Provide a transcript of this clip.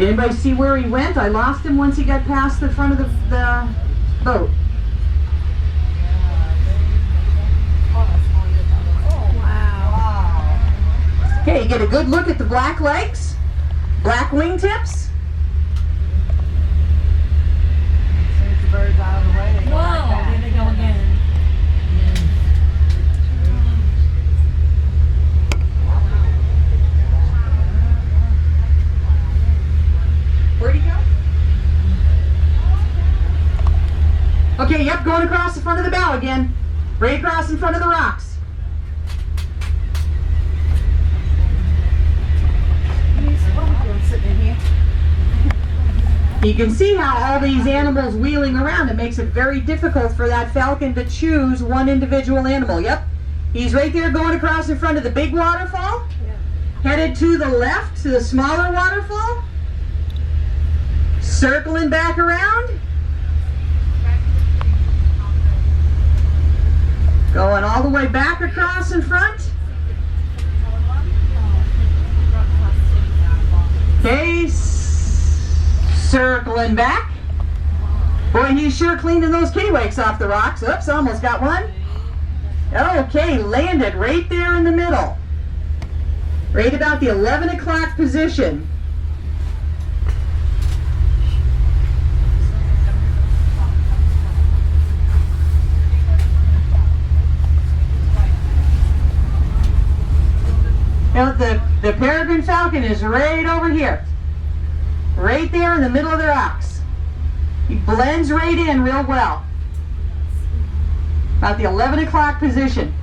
Did anybody see where he went? I lost him once he got past the front of the boat. Okay, you get a good look at the black legs, black wingtips. Since the bird's out of the way, they go like that. There they go again. Where'd he go? Okay, yep, going across the front of the bow again. Right across in front of the rocks. Sitting in here. You can see how all these animals wheeling around, it makes it very difficult for that falcon to choose one individual animal. Yep, he's right there going across in front of the big waterfall. Headed to the left to the smaller waterfall. Circling back around. Going all the way back across in front. Okay, circling back. Boy, he's sure cleaning those kittiwakes off the rocks. Oops, almost got one. Okay, landed right there in the middle. Right about the 11 o'clock position. Now the peregrine falcon is right over here. Right there in the middle of the rocks. He blends right in real well. About the 11 o'clock position.